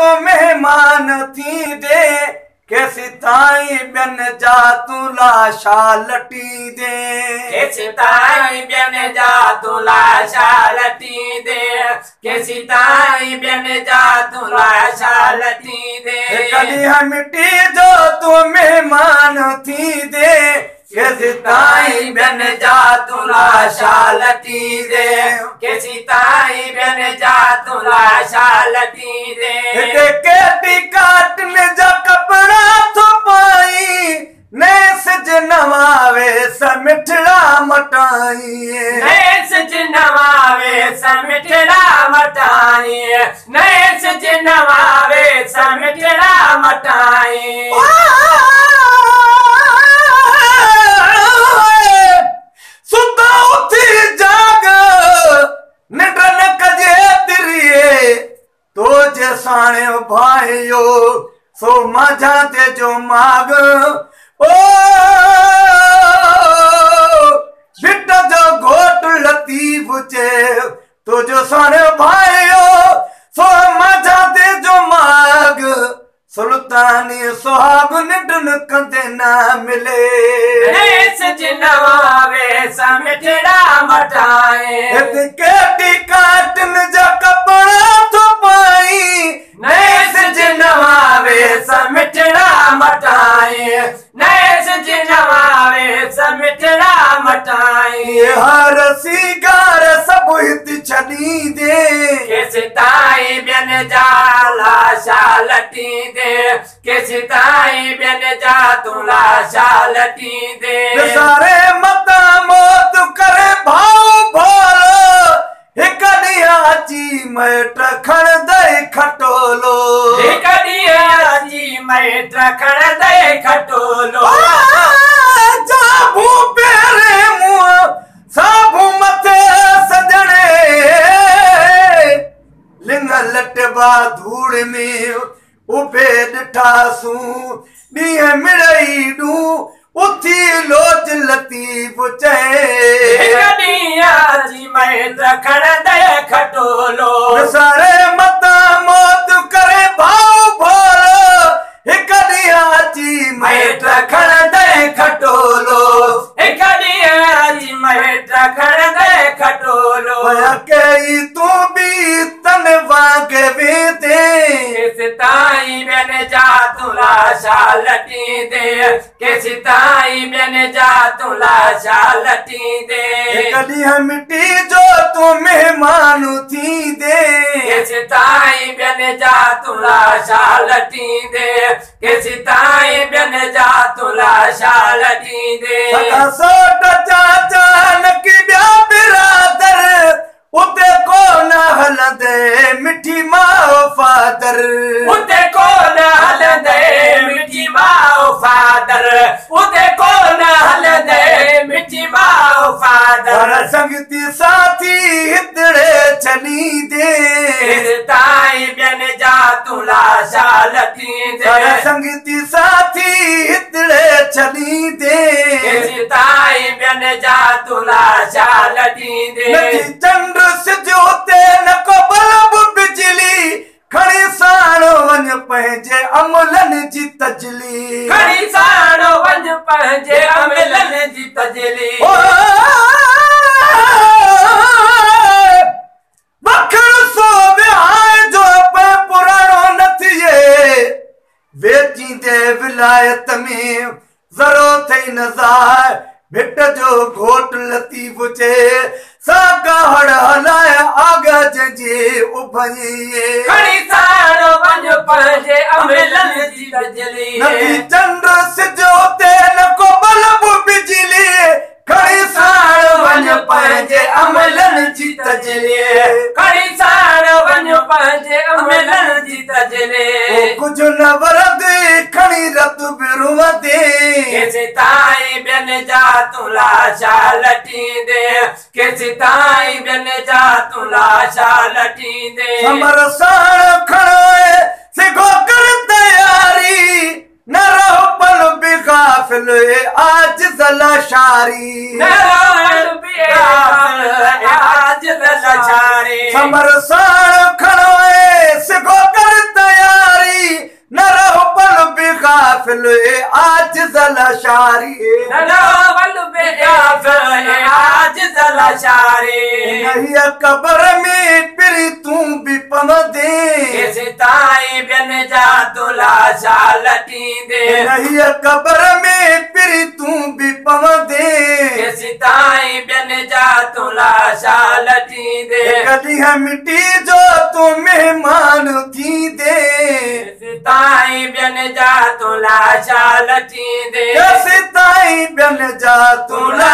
तो मेहमान थी दे कैसी ताई बिन जा तू लाशा लटी दे कैसी ताई बिन जा तू लाशा लटी दे कैसी ताई बिन जा तू लाशा लटी दे कदी हम मिट्टी जो तू मेहमान थी दे कैसी ताई बिन जा तू लाशा लटी दे कैसी ताई बिन जा तू लाशा लटी दे केटी काटने जा कपड़ा तो पाई ने सज नवावे समिठड़ा मटाई नए सज नवावे समिठड़ा मटाई नए सज नवावे समिठड़ा मटाई सुता उठी जाग निडन कजे तिरिए तो जे साणे भाइयो सो माझा ते जो माग ओ बिट जो घोट लतीफ चे तो जो साणे भाइयो सो माझा ते जो माग सुल्तानी सुहाग निडन कंदे ना मिले सज नवावे समिठड़ा मटाए केटी काटन जा कपड़ा तो पाई नए सज नवावे समिठड़ा मटाए नए सज नवावे समिठड़ा मटाए हर सिगार सब हित छड़ी दे कैसे ताई बिन जा लाशा लटी दे कैसे ताई बिन जा तू लाशा लटी दे सारे मता मौत करे भाव भोल एक दियाची मैट खण दे खटोलो एक दियाची मैट खण दे खटोलो जाबू पेरे मुंह साबू मथे सजने लिंग लटबा धूड़ में उभे ॾिठासूं ॾींहं मिड़ई ॾू उथी लोच लतीफ चए जी मैट खण दे खटोलो सारे मता मौत करे भाव भोल हिक ॾींहाची मैट खण दे खटोलो एक जी मैट खण दे खटोलो कई तू भी तन वागे वेदे कैसे ताई बिन जा तू लाशा लटी दे कैसे ताई बिन जा तू लाशा लटी दे कदी हम मिट्टी जो तू मेहमान थी दे कैसे ताई बिन जा तू लाशा लटी दे कैसे ताई बिन जा तू लाशा लटी दे सोट चाचा नकी ब्या बिरादर उते को न हल दे मिठी माओ फादर उते को न हल दे मिठी माओ फादर उते को न हल दे मिठी माओ फादर संगती साथी हितड़े चली दे ताई बिन जा तू लाशा लटी दे संगती साथी हितड़े चली दे ताई बिन जा तू लाशा लटी दे चंद्र सिजोते न को बल्ब बिजली खड़ी साणो वञ पंहिंजे अमलनि जी तजली खड़ी साणो वञ पंहिंजे अमलनि जी तजली बखर सो विहाए जो पे पुराणो न थिए वेची दे विलायत में ज़रो थई नज़ार भिट जो घोट लतीफ चे साका हड़ हलाए आगा जे उभइए खड़ी साणो वञ पंहिंजे अमलनि जी तजली नदी चंद्र सिजोते न को बल्ब बिजली खड़ी साण वञ पंहिंजे अमलनि जी तजली खड़ी साण वञ पंहिंजे अमलनि जी तजली कुझु न वरद खड़ी रत बिरुव दे कैसे ताई बिन जा तू लाशा लटी दे कैसे ताई बिन जा तू लाशा लटी दे समर साण खड़ोए सिखो कर तैयारी न रहो पल बिगाफिल आज जला शारी आज जला शारी समर साण खड़ोए सिखो कर तैयारी गाफिल आज जलशारी नलावल बेगाफिल आज जलशारी नहीं कब्र में फिर तू भी पवंदे किसी ताई बिन जा तुला शालटी दे नहीं कब्र में फिर तू भी पवंदे किसी ताई बिन जा तुला शालटी दे कदी है मिट्टी जो तू मेहमान थी दे किसी ताई बिन जा तुला शालटी दे कैसे ताई बन जा तुला